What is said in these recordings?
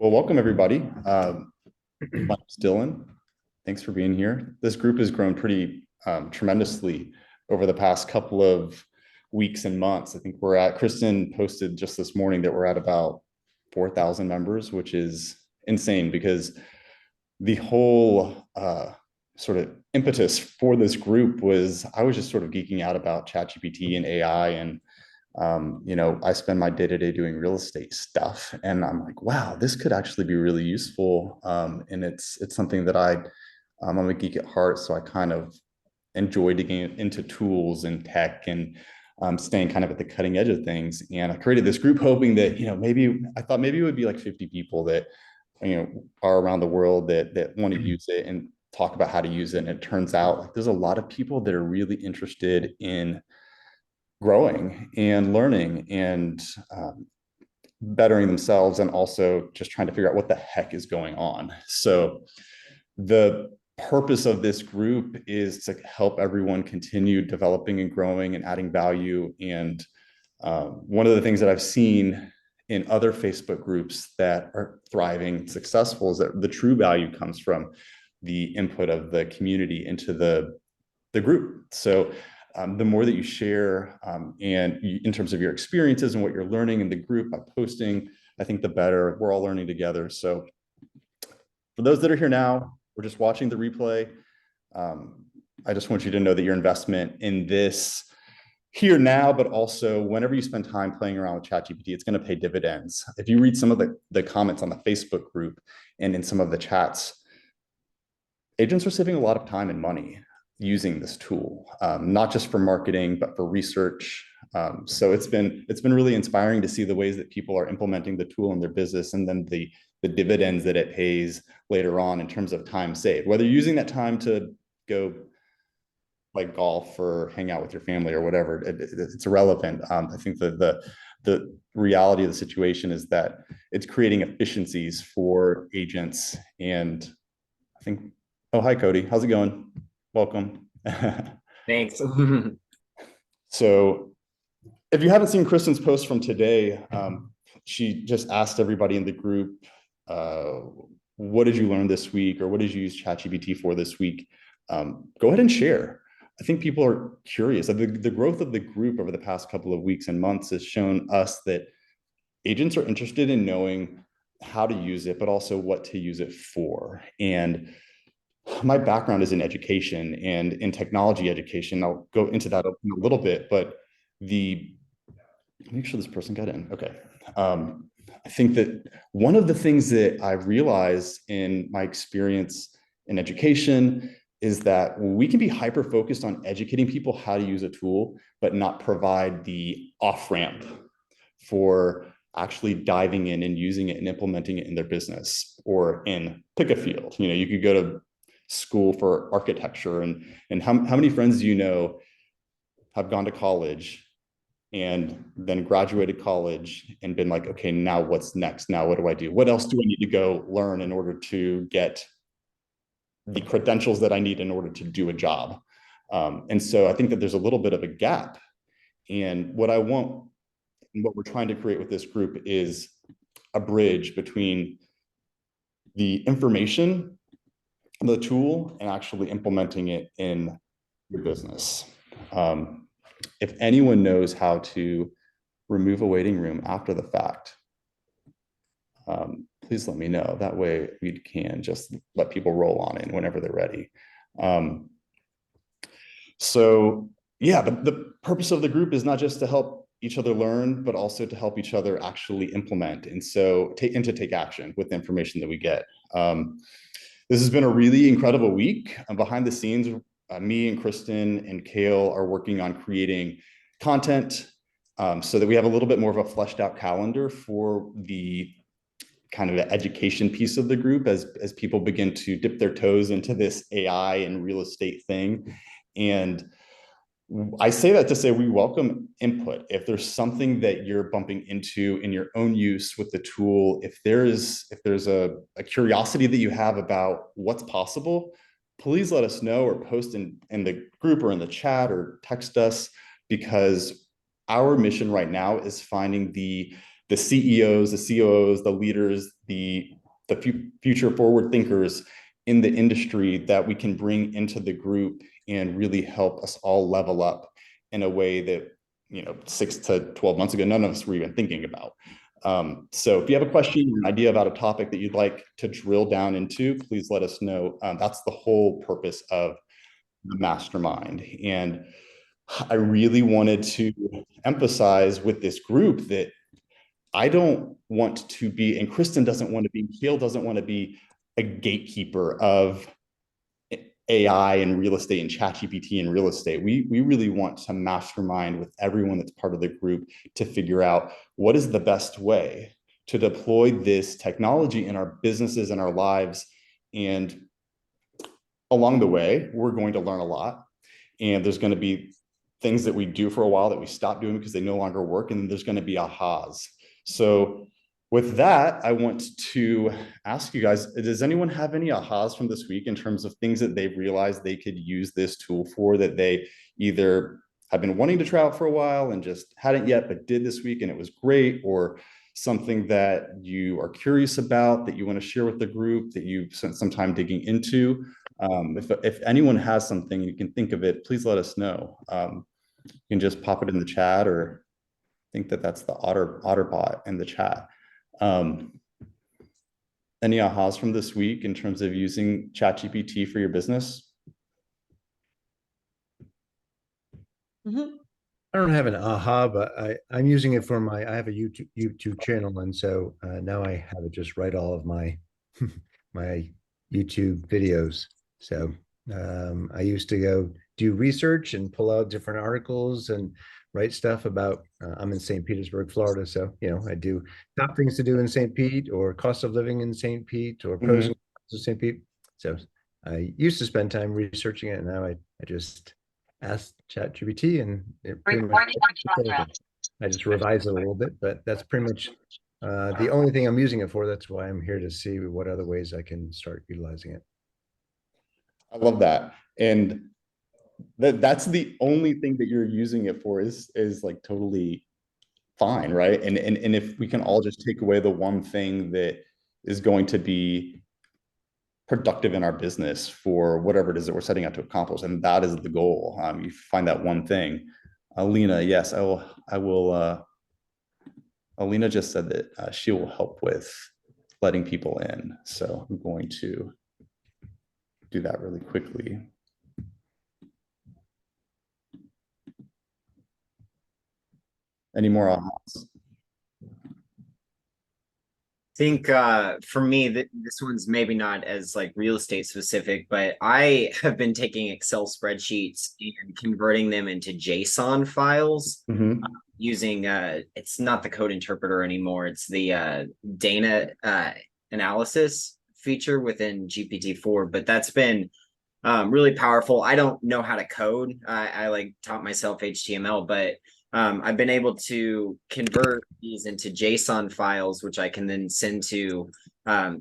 Well, welcome everybody. My name's Dylan. Thanks for being here. This group has grown pretty tremendously over the past couple of weeks and months. I think Kristen posted just this morning that we're at about 4,000 members, which is insane because the whole sort of impetus for this group was I was just sort of geeking out about ChatGPT and AI and I spend my day to day doing real estate stuff, and I'm like, wow, this could actually be really useful. And it's something that I'm a geek at heart, so I kind of enjoy digging into tools and tech and staying kind of at the cutting edge of things. And I created this group hoping that maybe I thought maybe it would be like 50 people that are around the world that want to use it and talk about how to use it. And it turns out like there's a lot of people that are really interested in growing and learning and bettering themselves and also just trying to figure out what the heck is going on. So the purpose of this group is to help everyone continue developing and growing and adding value. And one of the things that I've seen in other Facebook groups that are thriving, successful, is that the true value comes from the input of the community into the group. So the more that you share in terms of your experiences and what you're learning in the group by posting, I think the better. We're all learning together. So for those that are here now, we're just watching the replay. I just want you to know that your investment in this here now, but also whenever you spend time playing around with ChatGPT, it's going to pay dividends. If you read some of the comments on the Facebook group and in some of the chats, agents are saving a lot of time and money using this tool, not just for marketing, but for research. So it's been really inspiring to see the ways that people are implementing the tool in their business and then the dividends that it pays later on in terms of time saved, whether you're using that time to go like golf or hang out with your family or whatever, it's irrelevant. I think that the reality of the situation is that it's creating efficiencies for agents. And I think, oh, hi, Cody. How's it going? Welcome. Thanks. So if you haven't seen Kristen's post from today, she just asked everybody in the group, what did you learn this week? Or what did you use ChatGPT for this week? Go ahead and share. I think people are curious. The growth of the group over the past couple of weeks and months has shown us that agents are interested in knowing how to use it, but also what to use it for. And my background is in education and in technology education. I'll go into that in a little bit, but make sure this person got in. Okay. I think that one of the things that I've realized in my experience in education is that we can be hyper focused on educating people how to use a tool, but not provide the off ramp for actually diving in and using it and implementing it in their business or in pick a field. You could go to school for architecture and how many friends do you know have gone to college and then graduated college and been like, okay, now what's next? Now what do I do? What else do I need to go learn in order to get the credentials that I need in order to do a job? And so I think that there's a little bit of a gap. And what we're trying to create with this group is a bridge between the information, the tool, and actually implementing it in your business. If anyone knows how to remove a waiting room after the fact, please let me know. That way we can just let people roll on it whenever they're ready. So yeah, the purpose of the group is not just to help each other learn, but also to help each other actually implement and to take action with the information that we get. This has been a really incredible week. Behind the scenes, me and Kristen and Kale are working on creating content so that we have a little bit more of a fleshed out calendar for the kind of the education piece of the group as people begin to dip their toes into this AI and real estate thing. And I say that to say we welcome input. If there's something that you're bumping into in your own use with the tool, if there's a curiosity that you have about what's possible, please let us know or post in the group or in the chat or text us, because our mission right now is finding the the CEOs, the COOs, the leaders, the future forward thinkers in the industry that we can bring into the group and really help us all level up in a way that, 6 to 12 months ago, none of us were even thinking about. So if you have a question or an idea about a topic that you'd like to drill down into, please let us know. That's the whole purpose of the mastermind. And I really wanted to emphasize with this group that I don't want to be, and Kristen doesn't want to be, Kale doesn't want to be a gatekeeper of AI and real estate and ChatGPT and real estate. We really want to mastermind with everyone that's part of the group to figure out what is the best way to deploy this technology in our businesses and our lives. And along the way, we're going to learn a lot. And there's going to be things that we do for a while that we stop doing because they no longer work. And there's going to be ahas. So with that, I want to ask you guys, does anyone have any ahas from this week in terms of things that they've realized they could use this tool for, that they either have been wanting to try out for a while and just hadn't yet, but did this week and it was great, or something that you are curious about that you want to share with the group that you've spent some time digging into? If anyone has something, you can think of it, please let us know. You can just pop it in the chat, or think that that's the Otterbot in the chat. Any ahas from this week in terms of using ChatGPT for your business? I don't have an aha, but I'm using it for I have a YouTube channel, and so now I have it just write all of my my YouTube videos. So I used to go do research and pull out different articles and write stuff about. I'm in St. Petersburg, Florida, so I do top things to do in St. Pete, or cost of living in St. Pete, or pros and cons of St. Pete. So I used to spend time researching it, and now I just ask ChatGPT, and it pretty much I just revise it a little bit, but that's pretty much the only thing I'm using it for. That's why I'm here, to see what other ways I can start utilizing it. I love that. And that's the only thing that you're using it for is like totally fine, right? And if we can all just take away the one thing that is going to be productive in our business for whatever it is that we're setting out to accomplish, and that is the goal. You find that one thing. Alina, yes, I will. Alina just said that she will help with letting people in, so I'm going to do that really quickly. Any more ahas? I think for me, this one's maybe not as like real estate specific, but I have been taking Excel spreadsheets and converting them into JSON files using it's not the code interpreter anymore. It's the data analysis feature within GPT-4, but that's been really powerful. I don't know how to code. I like taught myself HTML, but I've been able to convert these into JSON files, which I can then send to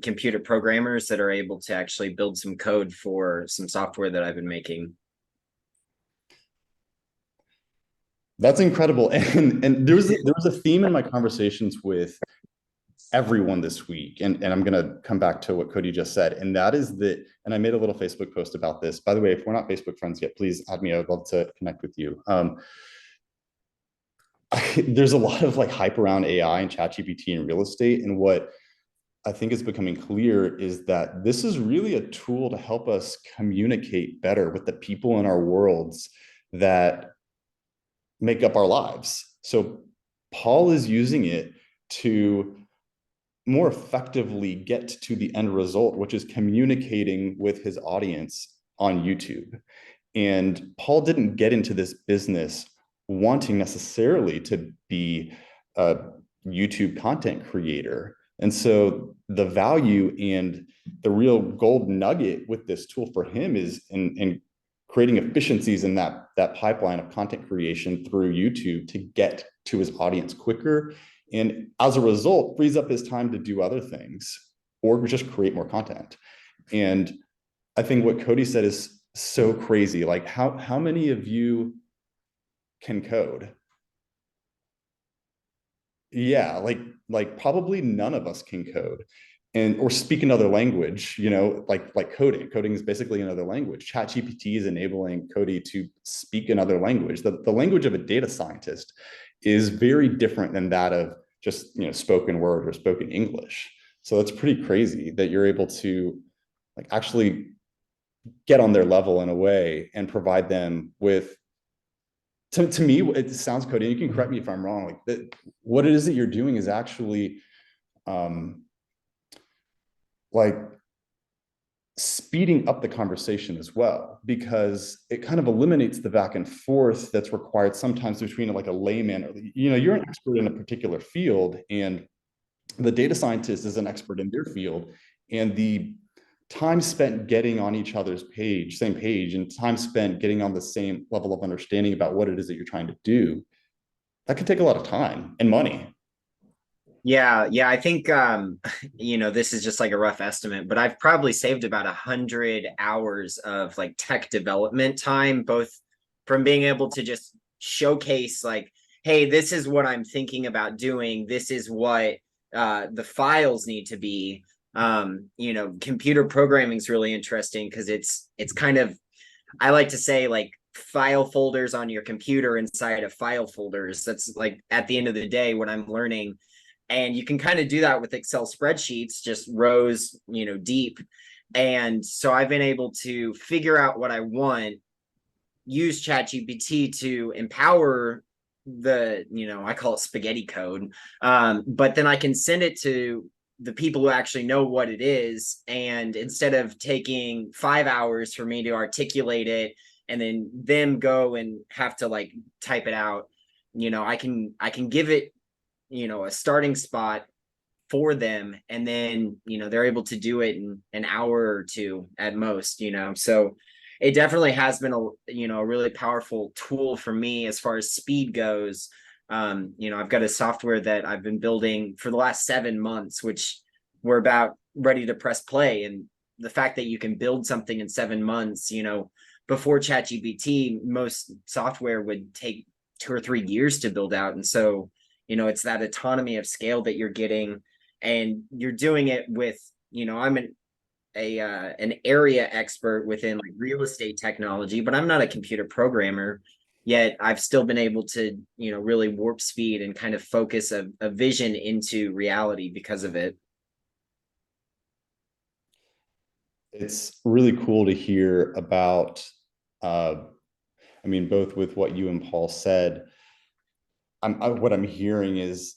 computer programmers that are able to actually build some code for some software that I've been making. That's incredible. And there was a theme in my conversations with everyone this week, and I'm going to come back to what Cody just said, and that is that, and I made a little Facebook post about this. By the way, if we're not Facebook friends yet, please add me. I would love to connect with you. There's a lot of like hype around AI and ChatGPT in real estate, and what I think is becoming clear is that this is really a tool to help us communicate better with the people in our worlds that make up our lives. So Paul is using it to more effectively get to the end result, which is communicating with his audience on YouTube. And Paul didn't get into this business wanting necessarily to be a YouTube content creator. And so the value and the real gold nugget with this tool for him is in creating efficiencies in that pipeline of content creation through YouTube to get to his audience quicker. And as a result, frees up his time to do other things or just create more content. And I think what Cody said is so crazy. Like how many of you can code? Yeah, like probably none of us can code and or speak another language, like coding. Coding is basically another language. ChatGPT is enabling Cody to speak another language. The language of a data scientist is very different than that of just spoken word or spoken English. So that's pretty crazy that you're able to like actually get on their level in a way and provide them with to me, it sounds, Cody, and you can correct me if I'm wrong, like that, what it is that you're doing is actually um, like speeding up the conversation as well, because it kind of eliminates the back and forth that's required sometimes between like a layman or, you're an expert in a particular field and the data scientist is an expert in their field, and the time spent getting on each other's same page, and time spent getting on the same level of understanding about what it is that you're trying to do, that could take a lot of time and money. Yeah, I think this is just like a rough estimate, but I've probably saved about 100 hours of like tech development time, both from being able to just showcase like, hey, this is what I'm thinking about doing. This is what the files need to be. Computer programming is really interesting because it's kind of, I like to say, like file folders on your computer inside of file folders. That's like at the end of the day what I'm learning, and you can kind of do that with Excel spreadsheets, just rows deep. And so I've been able to figure out what I want, use ChatGPT to empower the I call it spaghetti code, but then I can send it to the people who actually know what it is, and instead of taking 5 hours for me to articulate it and then them go and have to like type it out, I can give it a starting spot for them, and then they're able to do it in an hour or two at most. So it definitely has been a really powerful tool for me as far as speed goes. I've got a software that I've been building for the last 7 months, which we're about ready to press play. And the fact that you can build something in 7 months, before ChatGPT, most software would take 2 or 3 years to build out. And so it's that autonomy of scale that you're getting, and you're doing it with I'm an area expert within like real estate technology, but I'm not a computer programmer. Yet I've still been able to really warp speed and kind of focus a vision into reality because of it. It's really cool to hear about both with what you and Paul said. What I'm hearing is,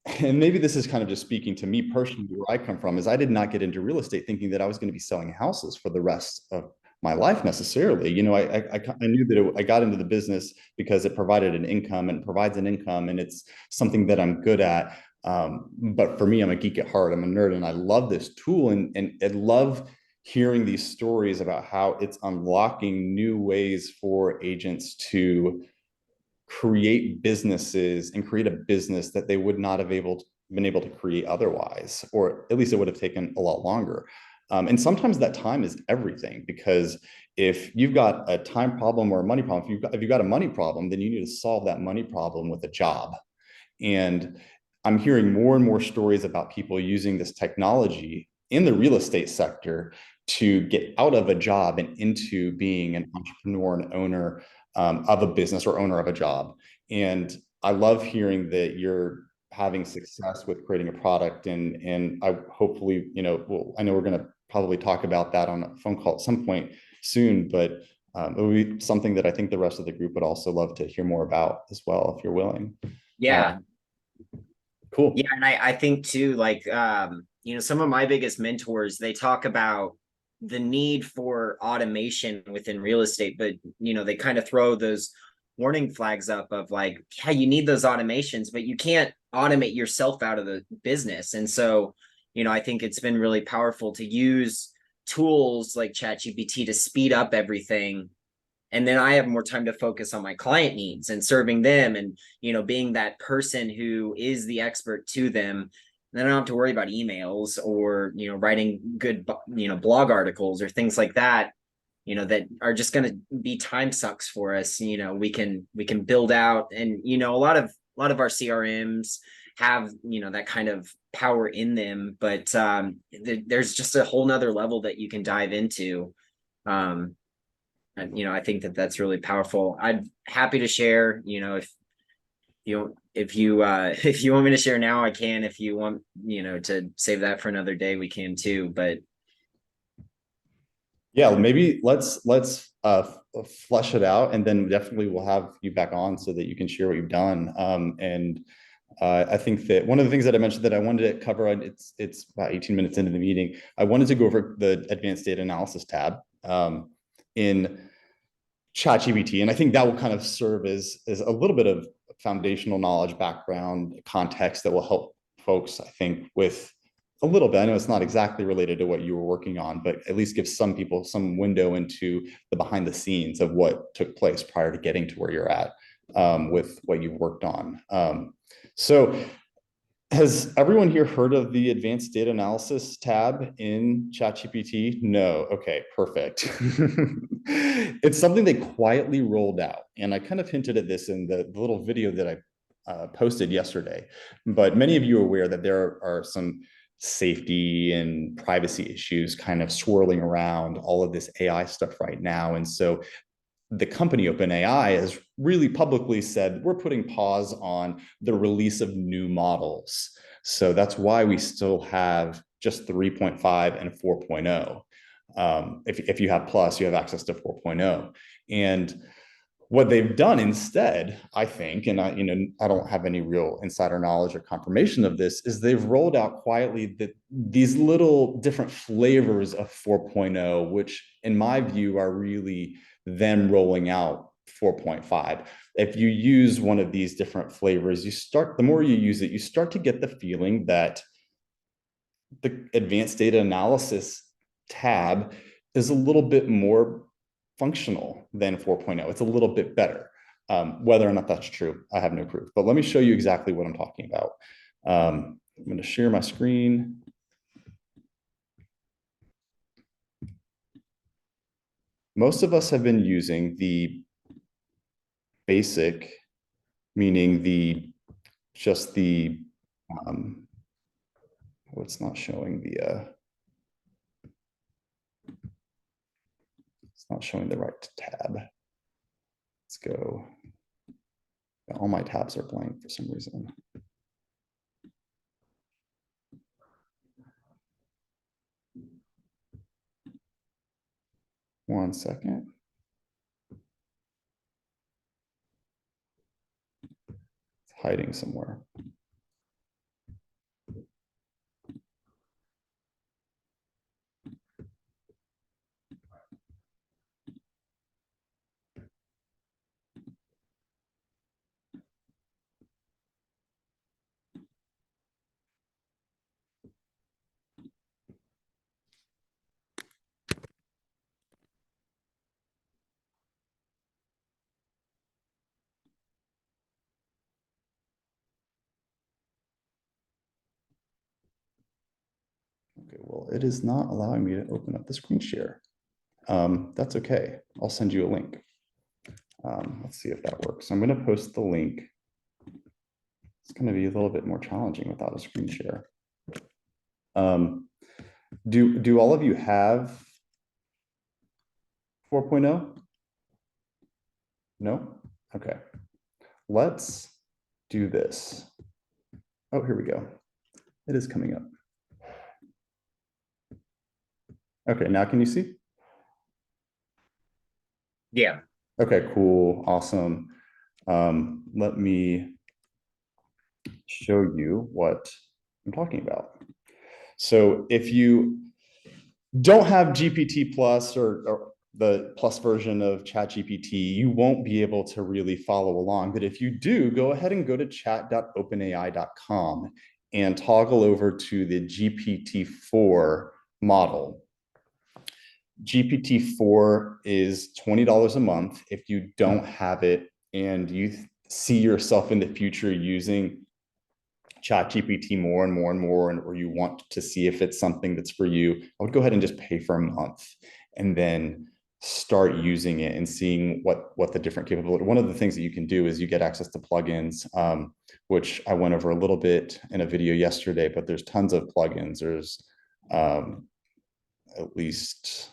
and maybe this is kind of just speaking to me personally, where I come from, is I did not get into real estate thinking that I was going to be selling houses for the rest of my life necessarily. I knew that I got into the business because it provided an income and provides an income, and it's something that I'm good at. But for me, I'm a geek at heart. I'm a nerd, and I love this tool, and I love hearing these stories about how it's unlocking new ways for agents to create businesses and create a business that they would not have been able to create otherwise, or at least it would have taken a lot longer. And sometimes that time is everything, because if you've got a time problem or a money problem, if you've got a money problem, then you need to solve that money problem with a job. And I'm hearing more and more stories about people using this technology in the real estate sector to get out of a job and into being an entrepreneur and owner of a business or owner of a job. And I love hearing that you're having success with creating a product, and I hopefully, I know we're going to probably talk about that on a phone call at some point soon, but it will be something that I think the rest of the group would also love to hear more about as well, if you're willing. Yeah. Cool. Yeah, and I think too, like some of my biggest mentors, they talk about the need for automation within real estate, but they kind of throw those warning flags up of like, yeah, you need those automations, but you can't automate yourself out of the business. And so, I think it's been really powerful to use tools like ChatGPT to speed up everything, and then I have more time to focus on my client needs and serving them, and being that person who is the expert to them. And then I don't have to worry about emails or writing good blog articles or things like that, that are just going to be time sucks for us. We can build out, and a lot of a lot of our CRMs have, that kind of power in them, but there's just a whole nother level that you can dive into. And, I think that that's really powerful. I'm happy to share, if you if you want me to share now, I can. If you want, to save that for another day, we can too. But yeah, maybe let's flesh it out, and then definitely we'll have you back on so that you can share what you've done. I think that one of the things that I mentioned that I wanted to cover, it's about 18 minutes into the meeting, I wanted to go over the advanced data analysis tab in ChatGPT, and I think that will kind of serve as a little bit of foundational knowledge, background, context that will help folks, I think, with a little bit. I know it's not exactly related to what you were working on, but at least give some people some window into the behind the scenes of what took place prior to getting to where you're at with what you've worked on. So has everyone here heard of the advanced data analysis tab in ChatGPT? No. Okay, perfect. It's something they quietly rolled out. And I kind of hinted at this in the little video that I posted yesterday. But many of you are aware that there are some safety and privacy issues kind of swirling around all of this AI stuff right now. And so the company OpenAI has really publicly said, we're putting pause on the release of new models. So that's why we still have just 3.5 and 4.0. If you have Plus, you have access to 4.0. And what they've done instead, I think, and I don't have any real insider knowledge or confirmation of this, is they've rolled out quietly these little different flavors of 4.0, which in my view are really them rolling out 4.5. If you use one of these different flavors, the more you use it, you start to get the feeling that the advanced data analysis tab is a little bit more functional than 4.0. It's a little bit better. Whether or not that's true, I have no proof. But let me show you exactly what I'm talking about. I'm going to share my screen. Most of us have been using the basic, meaning just the, it's not showing the, it's not showing the right tab. Let's go. All my tabs are blank for some reason. One second. It's hiding somewhere. Okay, well, it is not allowing me to open up the screen share. That's okay. I'll send you a link. Let's see if that works. I'm going to post the link. It's going to be a little bit more challenging without a screen share. Do all of you have 4.0? No? Okay. Let's do this. Oh, here we go. It is coming up. Okay, now can you see? yeah. Okay, cool, awesome. Let me show you what I'm talking about. So if you don't have GPT Plus or the Plus version of ChatGPT, you won't be able to really follow along. But if you do, go ahead and go to chat.openai.com and toggle over to the GPT-4 model. GPT-4 is $20 a month. If you don't have it and you see yourself in the future using ChatGPT more and more and more, or you want to see if it's something that's for you, I would go ahead and just pay for a month and then start using it and seeing what the different capability. One of the things that you can do is you get access to plugins. which I went over a little bit in a video yesterday, but there's tons of plugins. There's at least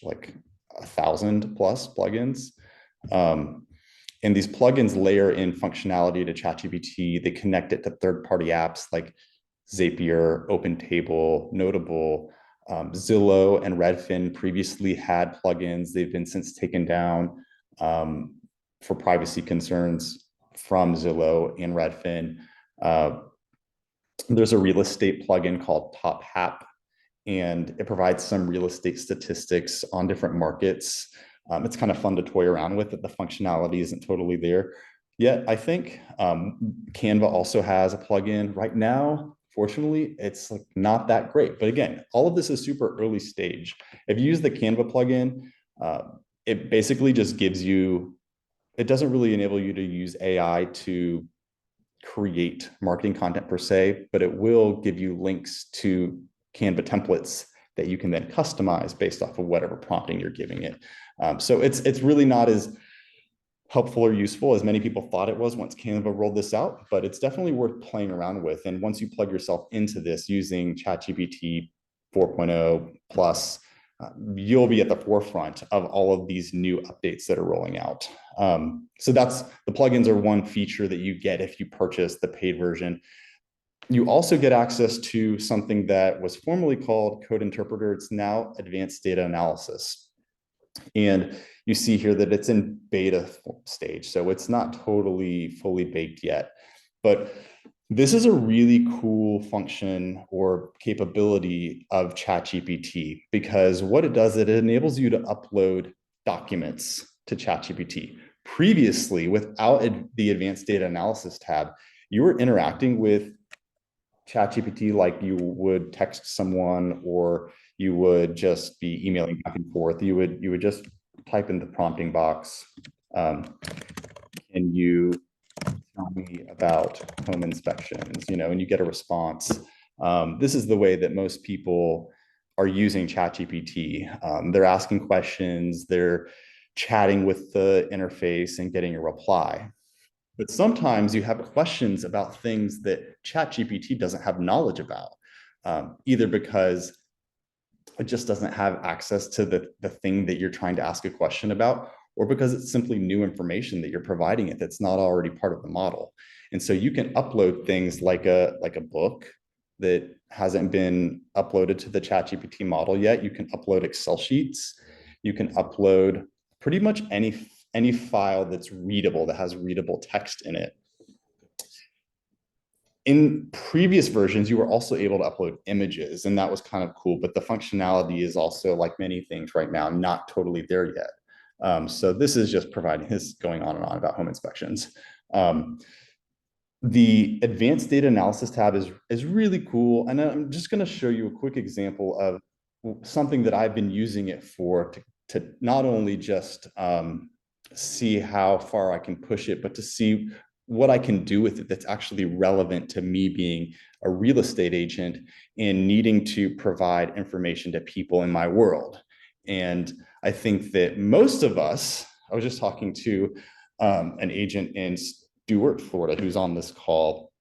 like 1,000 plus plugins. And these plugins layer in functionality to ChatGPT. They connect it to third-party apps like Zapier, OpenTable, Notable, Zillow and Redfin previously had plugins. They've been since taken down for privacy concerns from Zillow and Redfin. There's a real estate plugin called Top Hap, and it provides some real estate statistics on different markets. It's kind of fun to toy around with, that the functionality isn't totally there yet. I think Canva also has a plugin right now. Fortunately, it's like not that great. But again, all of this is super early stage. If you use the Canva plugin, it basically just gives you, it doesn't really enable you to use AI to create marketing content per se, but it will give you links to Canva templates that you can then customize based off of whatever prompting you're giving it. So it's really not as helpful or useful as many people thought it was once Canva rolled this out, but it's definitely worth playing around with. And once you plug yourself into this using ChatGPT 4.0 plus, you'll be at the forefront of all of these new updates that are rolling out. So that's, the plugins are one feature that you get if you purchase the paid version. You also get access to something that was formerly called Code Interpreter. It's now Advanced Data Analysis. And you see here that it's in beta stage, so it's not totally fully baked yet. But this is a really cool function or capability of ChatGPT, because what it does, it enables you to upload documents to ChatGPT. Previously, without the Advanced Data Analysis tab, you were interacting with ChatGPT like you would text someone, or you would just be emailing back and forth. You would just type in the prompting box, and you tell me about home inspections, and you get a response. This is the way that most people are using ChatGPT. They're asking questions, they're chatting with the interface and getting a reply. But sometimes you have questions about things that ChatGPT doesn't have knowledge about, either because it just doesn't have access to the thing that you're trying to ask a question about, or because it's simply new information that you're providing it that's not already part of the model. And so you can upload things like a book that hasn't been uploaded to the ChatGPT model yet. You can upload Excel sheets. You can upload pretty much any file that's readable, that has readable text in it. In previous versions, you were also able to upload images, and that was kind of cool, but the functionality is also, like many things right now, not totally there yet. So this is just providing this going on and on about home inspections. The Advanced Data Analysis tab is really cool, and I'm just going to show you a quick example of something that I've been using it for, to not only just see how far I can push it, but to see what I can do with it that's actually relevant to me being a real estate agent and needing to provide information to people in my world. And I think that most of us, I was just talking to an agent in Stuart, Florida, who's on this call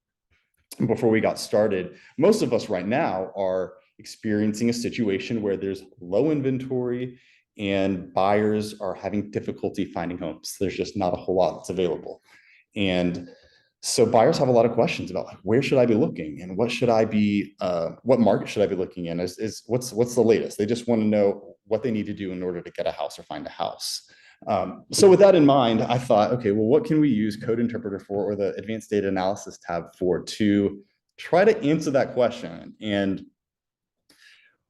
before we got started. Most of us right now are experiencing a situation where there's low inventory and buyers are having difficulty finding homes. There's just not a whole lot that's available. And so buyers have a lot of questions about, like, where should I be looking, and what should I be, what market should I be looking in? What's the latest? They just want to know what they need to do in order to get a house or find a house. So with that in mind, I thought, okay, well, what can we use Code Interpreter for, or the Advanced Data Analysis tab for, to try to answer that question? And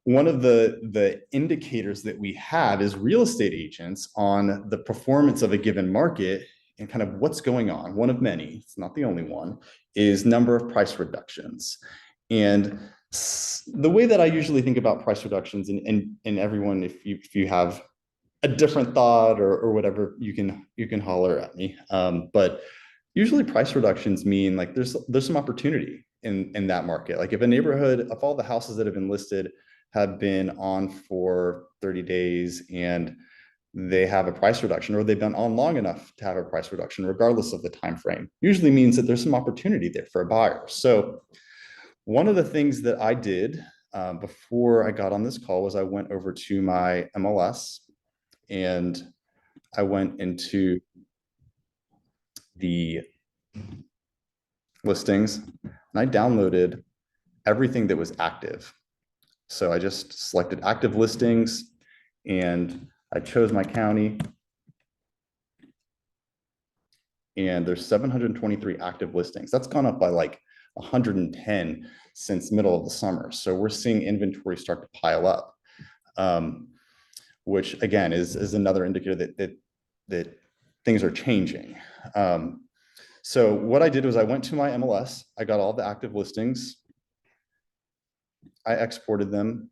one of the indicators that we have is real estate agents on the performance of a given market and kind of what's going on. One of many, it's not the only one, is number of price reductions. And the way that I usually think about price reductions, and everyone, if you have a different thought or whatever, you can holler at me. But usually price reductions mean, like, there's some opportunity in that market. Like, if a neighborhood, if all the houses that have been listed have been on for 30 days and they have a price reduction, or they've been on long enough to have a price reduction, regardless of the time frame. Usually means that there's some opportunity there for a buyer. So one of the things that I did before I got on this call was I went over to my MLS and I went into the listings and I downloaded everything that was active. So I just selected active listings and I chose my county. And there's 723 active listings. That's gone up by like 110 since middle of the summer. So we're seeing inventory start to pile up, which again is another indicator that things are changing. So what I did was I went to my MLS, I got all the active listings, I exported them,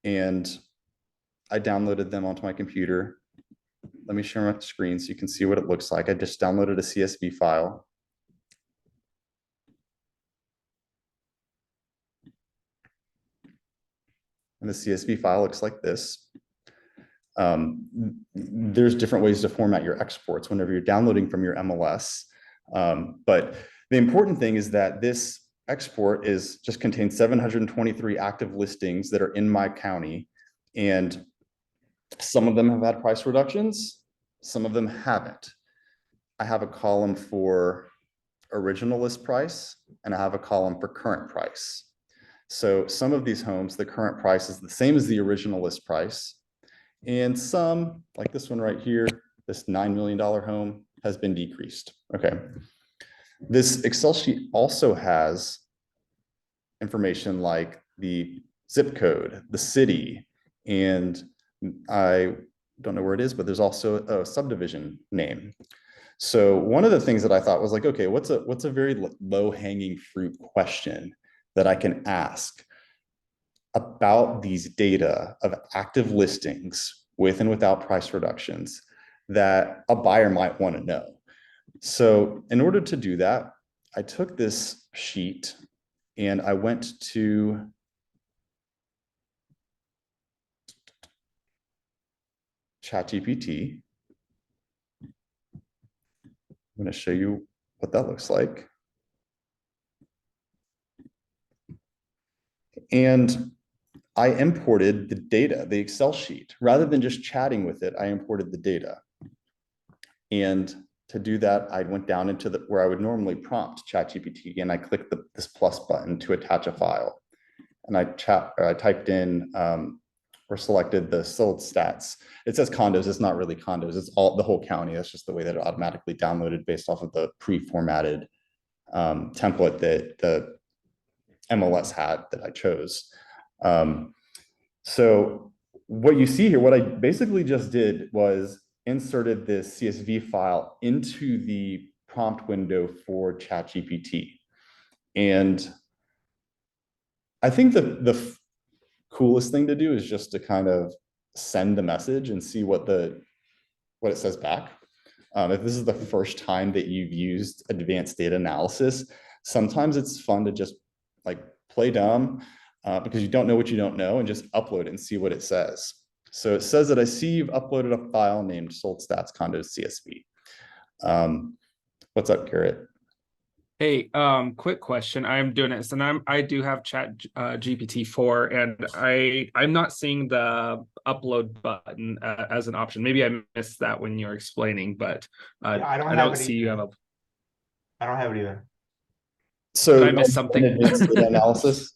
and I downloaded them onto my computer. Let me share my screen so you can see what it looks like. I just downloaded a CSV file. And the CSV file looks like this. There's different ways to format your exports whenever you're downloading from your MLS. But the important thing is that this export just contains 723 active listings that are in my county. And some of them have had price reductions, some of them haven't. I have a column for original list price, and I have a column for current price. So some of these homes, the current price is the same as the original list price. And some, like this one right here, this $9 million home has been decreased. Okay. This Excel sheet also has information like the zip code, the city, and I don't know where it is, but there's also a subdivision name. So one of the things that I thought was like, okay, what's a very low hanging fruit question that I can ask about these data of active listings with and without price reductions that a buyer might want to know. So in order to do that, I took this sheet and I went to ChatGPT. I'm going to show you what that looks like. And I imported the data, the Excel sheet. Rather than just chatting with it, I imported the data. And to do that, I went down into where I would normally prompt ChatGPT, and I clicked this plus button to attach a file. And I typed in or selected the sold stats. It says condos, it's not really condos, it's the whole county. That's just the way that it automatically downloaded based off of the pre-formatted template that the MLS had that I chose. So what you see here, what I basically just did was inserted this CSV file into the prompt window for ChatGPT. And I think the coolest thing to do is just to kind of send a message and see what it says back. If this is the first time that you've used advanced data analysis, sometimes it's fun to just like play dumb because you don't know what you don't know and just upload it and see what it says. So it says that I see you've uploaded a file named sold stats condos CSV. What's up, Garrett? Hey, quick question. I'm doing it, and I do have Chat GPT-4, and I'm not seeing the upload button as an option. Maybe I missed that when you were explaining, but Yeah, I don't see you have a. I don't have it either. So Did I miss something? Advanced data analysis.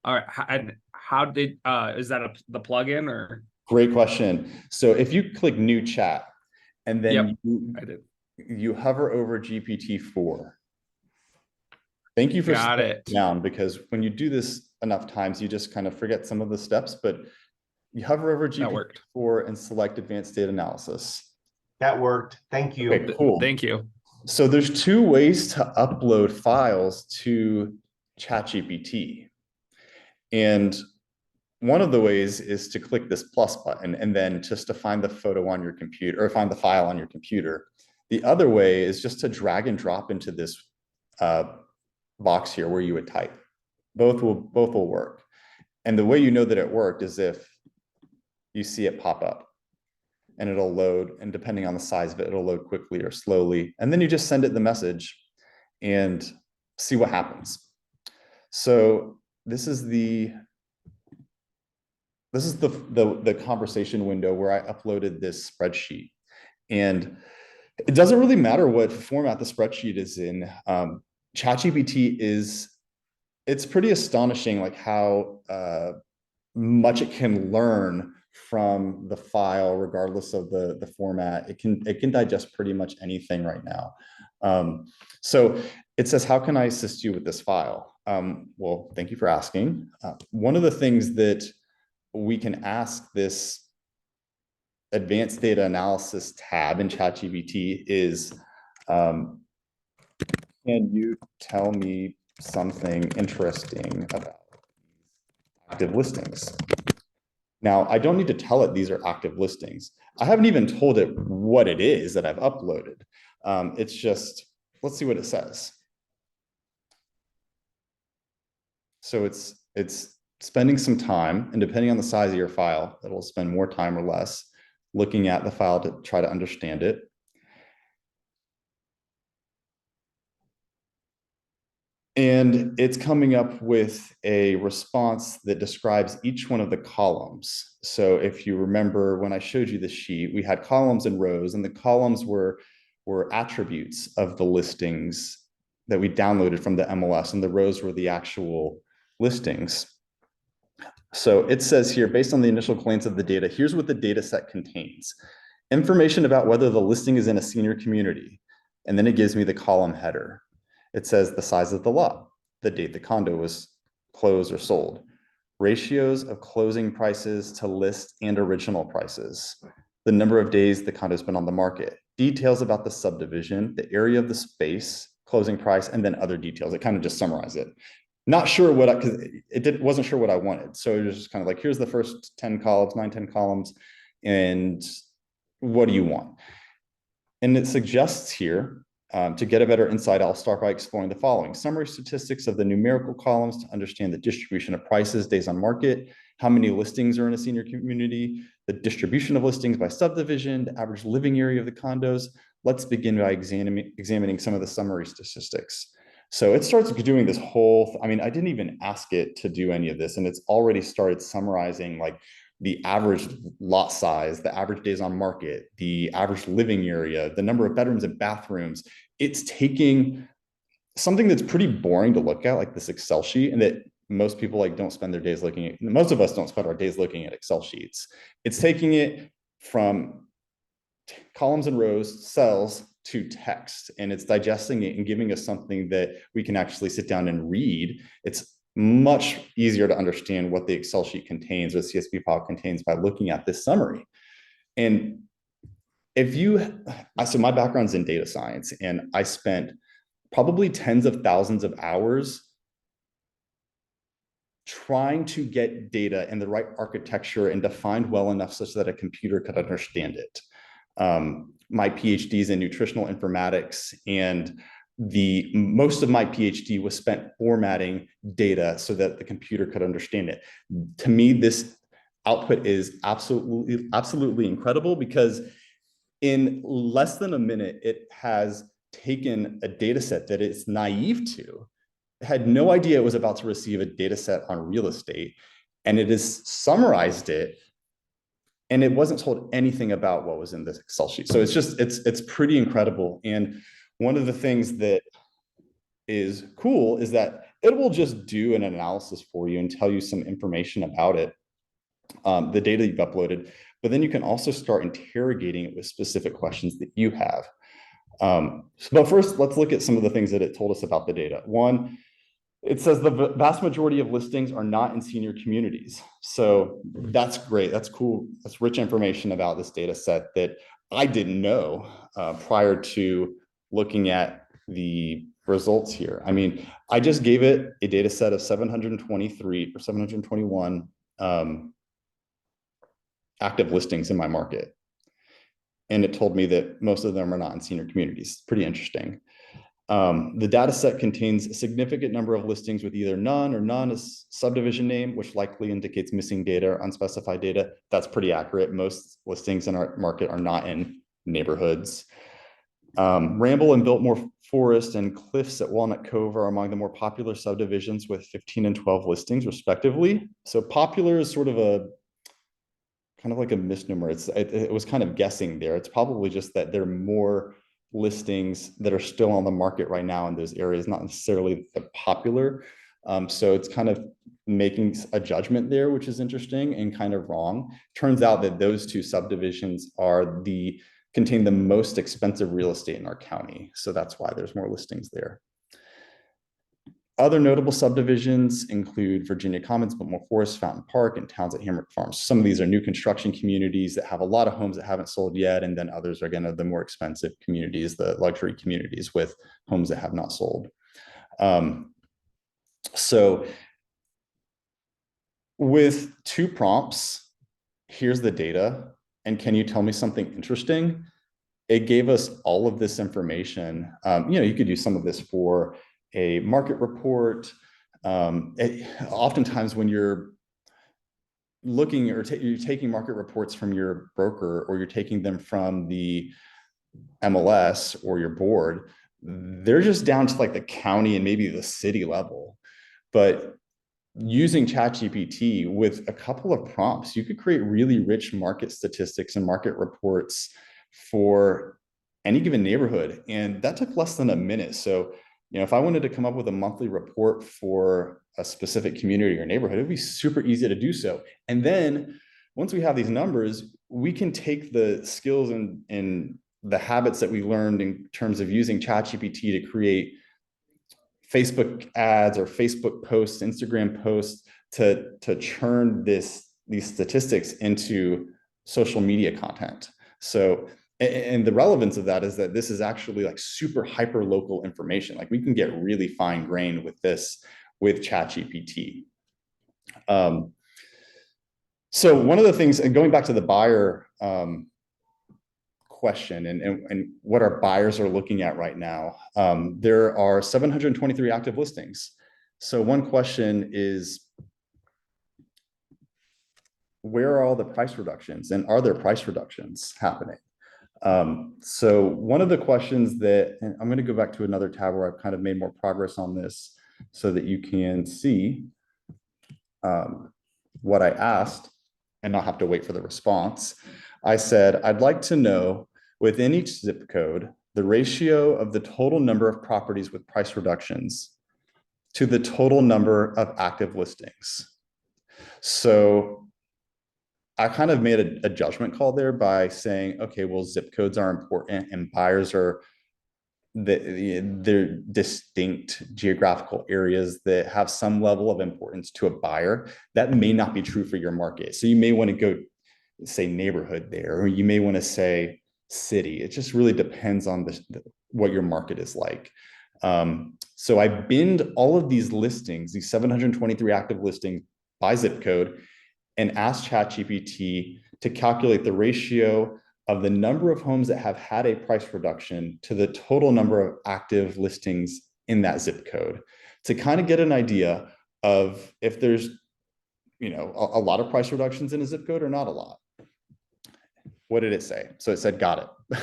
All right, and how did is that the plugin or? Great question. So if you click new chat and then I did. You hover over GPT-4. Thank you for Got it down, because when you do this enough times, you just kind of forget some of the steps, but you hover over GPT-4 and select advanced data analysis. That worked. Thank you. Okay, cool. Thank you. So there's two ways to upload files to ChatGPT. And one of the ways is to click this plus button and then just to find the photo on your computer or find the file on your computer. The other way is just to drag and drop into this box here where you would type. Both will work. And the way you know that it worked is if you see it pop up and it'll load. And depending on the size of it, it'll load quickly or slowly. And then you just send it the message and see what happens. So this is the conversation window where I uploaded this spreadsheet. And it doesn't really matter what format the spreadsheet is in. ChatGPT it's pretty astonishing, like how much it can learn from the file, regardless of the format. It can digest pretty much anything right now. So it says, how can I assist you with this file? Well, thank you for asking. One of the things that we can ask this advanced data analysis tab in ChatGPT is, can you tell me something interesting about active listings? Now, I don't need to tell it these are active listings. I haven't even told it what it is that I've uploaded. It's just, let's see what it says. So it's spending some time, and depending on the size of your file, it'll spend more time or less looking at the file to try to understand it. And it's coming up with a response that describes each one of the columns. So if you remember when I showed you the sheet, we had columns and rows, and the columns were attributes of the listings that we downloaded from the MLS, and the rows were the actual listings. So it says here, based on the initial glance of the data, here's what the data set contains. Information about whether the listing is in a senior community. And then it gives me the column header. It says the size of the lot, the date the condo was closed or sold, ratios of closing prices to list and original prices, the number of days the condo's been on the market, details about the subdivision, the area of the space, closing price, and then other details. It kind of just summarized it. Not sure what because wasn't sure what I wanted. So it was just kind of like, here's the first 10 columns, 10 columns, and what do you want? And it suggests here, to get a better insight, I'll start by exploring the following: summary statistics of the numerical columns to understand the distribution of prices, days on market, how many listings are in a senior community, the distribution of listings by subdivision, the average living area of the condos. Let's begin by examining some of the summary statistics. So it starts doing this whole, I mean, I didn't even ask it to do any of this, and it's already started summarizing like the average lot size, the average days on market, the average living area, the number of bedrooms and bathrooms. It's taking something that's pretty boring to look at, like this Excel sheet, and that most people like don't spend their days looking at, most of us don't spend our days looking at Excel sheets. It's taking it from columns and rows, cells, to text, and it's digesting it and giving us something that we can actually sit down and read. It's much easier to understand what the Excel sheet contains or the CSV file contains by looking at this summary. And so my background's in data science, and I spent probably tens of thousands of hours trying to get data in the right architecture and defined well enough such that a computer could understand it. My PhD is in nutritional informatics, and most of my PhD was spent formatting data so that the computer could understand it. To me, this output is absolutely incredible, because in less than a minute, it has taken a data set that it's naive to, had no idea it was about to receive a data set on real estate, and it has summarized it, and it wasn't told anything about what was in this Excel sheet. So it's pretty incredible. And one of the things that is cool is that it will just do an analysis for you and tell you some information about it, the data you've uploaded, but then you can also start interrogating it with specific questions that you have. But first, let's look at some of the things that it told us about the data. One, it says the vast majority of listings are not in senior communities. So that's great. That's cool. That's rich information about this data set that I didn't know prior to looking at the results here. I mean, I just gave it a data set of 723 or 721 active listings in my market. And it told me that most of them are not in senior communities. Pretty interesting. The data set contains a significant number of listings with either none or none as subdivision name, which likely indicates missing data or unspecified data. That's pretty accurate. Most listings in our market are not in neighborhoods. Ramble and Biltmore Forest and Cliffs at Walnut Cove are among the more popular subdivisions with 15 and 12 listings respectively. So popular is sort of a kind of like a misnomer. It was kind of guessing there. It's probably just that there are more listings that are still on the market right now in those areas, not necessarily the popular. So it's kind of making a judgment there, which is interesting and kind of wrong. Turns out that those two subdivisions contain the most expensive real estate in our county. So that's why there's more listings there. Other notable subdivisions include Virginia Commons, Biltmore Forest, Fountain Park, and Towns at Hamrick Farms. Some of these are new construction communities that have a lot of homes that haven't sold yet, and then others are again the more expensive communities, the luxury communities with homes that have not sold. So with 2 prompts, here's the data, and can you tell me something interesting? It gave us all of this information. You could use some of this for a market report. Oftentimes when you're looking or you're taking market reports from your broker, or you're taking them from the MLS or your board, they're just down to like the county and maybe the city level. But using ChatGPT with a couple of prompts, you could create really rich market statistics and market reports for any given neighborhood. And that took less than a minute. So, if I wanted to come up with a monthly report for a specific community or neighborhood, it'd be super easy to do so. And then once we have these numbers, we can take the skills and the habits that we learned in terms of using ChatGPT to create Facebook ads or Facebook posts, Instagram posts to churn these statistics into social media content. So, and the relevance of that is that this is actually like super hyper local information. Like we can get really fine grained with this with ChatGPT. So one of the things, and going back to the buyer question and what our buyers are looking at right now, there are 723 active listings. So one question is, where are all the price reductions, and are there price reductions happening? So one of the questions that, and I'm going to go back to another tab where I've kind of made more progress on this so that you can see what I asked and not have to wait for the response. I said, I'd like to know within each zip code, the ratio of the total number of properties with price reductions to the total number of active listings. So I kind of made a judgment call there by saying, okay, well, zip codes are important and buyers are they're distinct geographical areas that have some level of importance to a buyer. That may not be true for your market. So you may want to go say neighborhood there, or you may want to say city. It just really depends on what your market is like. So I binned all of these listings, these 723 active listings by zip code, and asked ChatGPT to calculate the ratio of the number of homes that have had a price reduction to the total number of active listings in that zip code, to kind of get an idea of if there's, a lot of price reductions in a zip code or not a lot. What did it say? So it said, got it.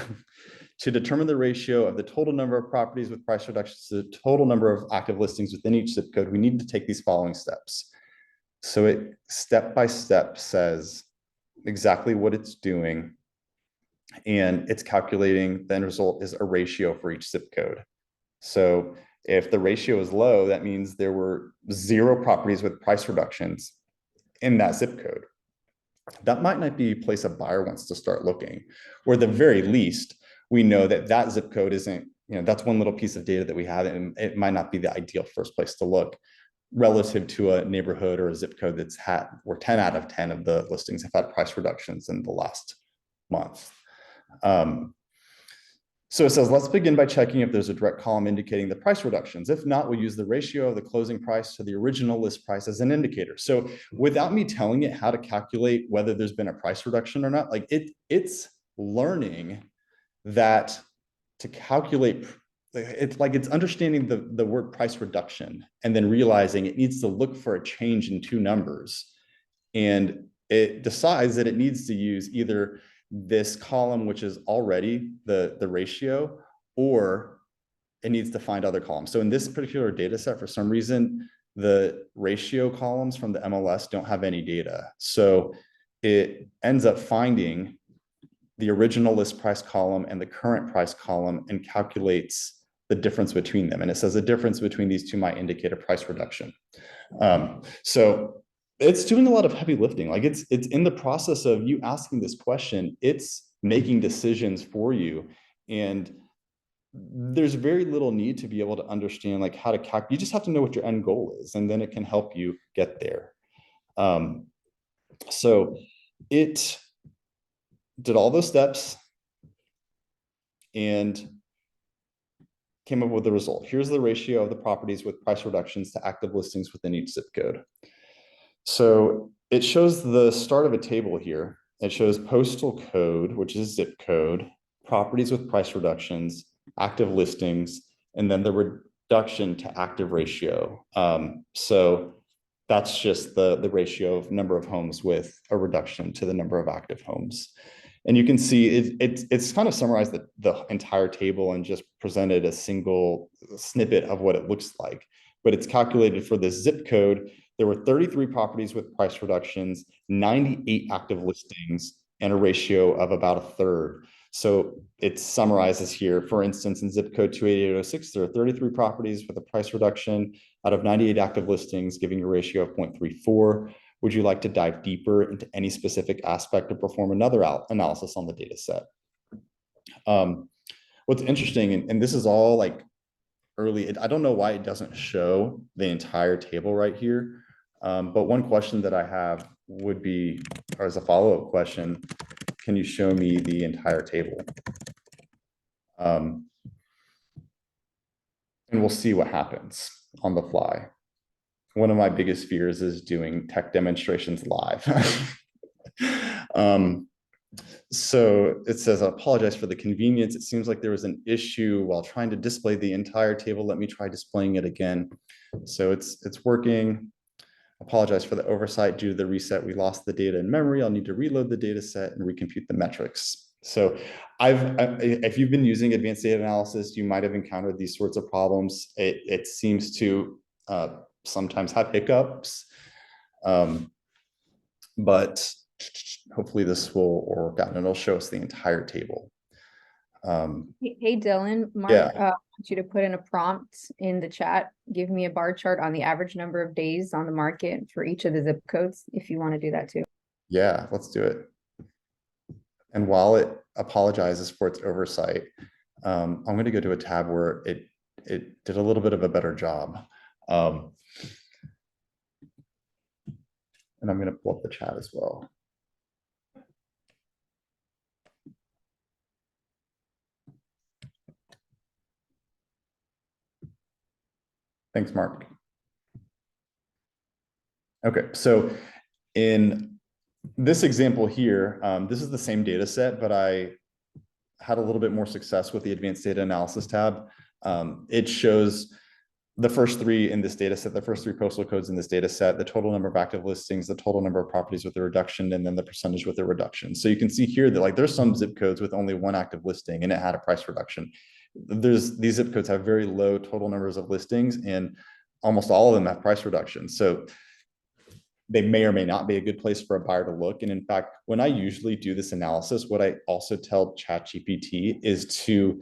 To determine the ratio of the total number of properties with price reductions to the total number of active listings within each zip code, we need to take these following steps. So it step by step says exactly what it's doing, and it's calculating. The end result is a ratio for each zip code. So if the ratio is low, that means there were 0 properties with price reductions in that zip code. That might not be a place a buyer wants to start looking, or at the very least, we know that that zip code isn't, that's one little piece of data that we have, and it might not be the ideal first place to look relative to a neighborhood or a zip code that's had, where 10 out of 10 of the listings have had price reductions in the last month. So it says, let's begin by checking if there's a direct column indicating the price reductions. If not, we'll use the ratio of the closing price to the original list price as an indicator. So without me telling it how to calculate whether there's been a price reduction or not, like it's learning that to calculate it's like it's understanding the word price reduction and then realizing it needs to look for a change in two numbers. And it decides that it needs to use either this column, which is already the ratio, or it needs to find other columns. So in this particular data set, for some reason, the ratio columns from the MLS don't have any data. So it ends up finding the original list price column and the current price column and calculates the difference between them. And it says the difference between these two might indicate a price reduction. So it's doing a lot of heavy lifting. Like it's in the process of you asking this question, it's making decisions for you. And there's very little need to be able to understand like how to calculate. You just have to know what your end goal is, and then it can help you get there. So it did all those steps and came up with the result. Here's the ratio of the properties with price reductions to active listings within each zip code. So it shows the start of a table here. It shows postal code, which is zip code, properties with price reductions, active listings, and then the reduction to active ratio. So that's just the ratio of number of homes with a reduction to the number of active homes. And you can see it's kind of summarized the entire table and just presented a single snippet of what it looks like. But it's calculated for the zip code. There were 33 properties with price reductions, 98 active listings, and a ratio of about a third. So it summarizes here, for instance, in zip code 28806, there are 33 properties with a price reduction out of 98 active listings, giving a ratio of 0.34. Would you like to dive deeper into any specific aspect or perform another analysis on the data set? What's interesting, and this is all like early, I don't know why it doesn't show the entire table right here. But one question that I have would be, or as a follow-up question, can you show me the entire table? And we'll see what happens on the fly. One of my biggest fears is doing tech demonstrations live. So it says, I apologize for the convenience. It seems like there was an issue while trying to display the entire table. Let me try displaying it again. So it's working. Apologize for the oversight. Due to the reset, we lost the data in memory. I'll need to reload the data set and recompute the metrics. So if you've been using advanced data analysis, you might have encountered these sorts of problems. It seems to sometimes have hiccups, but hopefully this will work out and it'll show us the entire table. Hey Dylan, Mark wants you to put in a prompt in the chat. Give me a bar chart on the average number of days on the market for each of the zip codes, if you want to do that too. Yeah, let's do it. And while it apologizes for its oversight, I'm going to go to a tab where it did a little bit of a better job. And I'm going to pull up the chat as well. Thanks, Mark. Okay, so in this example here, this is the same data set, but I had a little bit more success with the advanced data analysis tab. It shows the first three in this data set, the first three postal codes in this data set, the total number of active listings, the total number of properties with a reduction, and then the percentage with a reduction. So you can see here that like there's some zip codes with only one active listing and it had a price reduction. These zip codes have very low total numbers of listings and almost all of them have price reductions. So they may or may not be a good place for a buyer to look. And in fact, when I usually do this analysis, what I also tell ChatGPT is to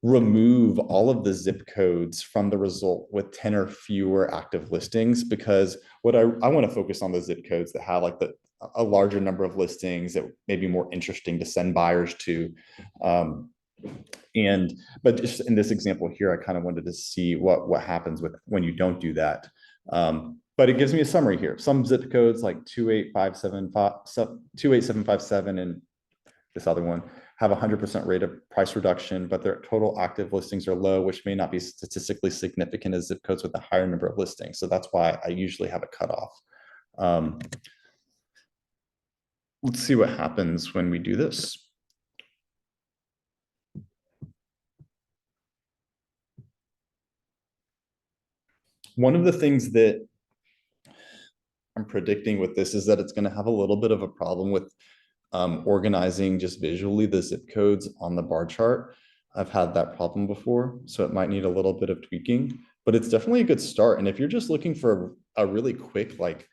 remove all of the zip codes from the result with 10 or fewer active listings, because what I want to focus on the zip codes that have like a larger number of listings that may be more interesting to send buyers to. But just in this example here, I kind of wanted to see what happens when you don't do that. But it gives me a summary here. Some zip codes like 28757 and this other one have 100% rate of price reduction, but their total active listings are low, which may not be statistically significant as zip codes with a higher number of listings. So that's why I usually have a cutoff. Let's see what happens when we do this. One of the things that I'm predicting with this is that it's going to have a little bit of a problem with organizing just visually the zip codes on the bar chart. I've had that problem before, so it might need a little bit of tweaking, but it's definitely a good start. And if you're just looking for a really quick like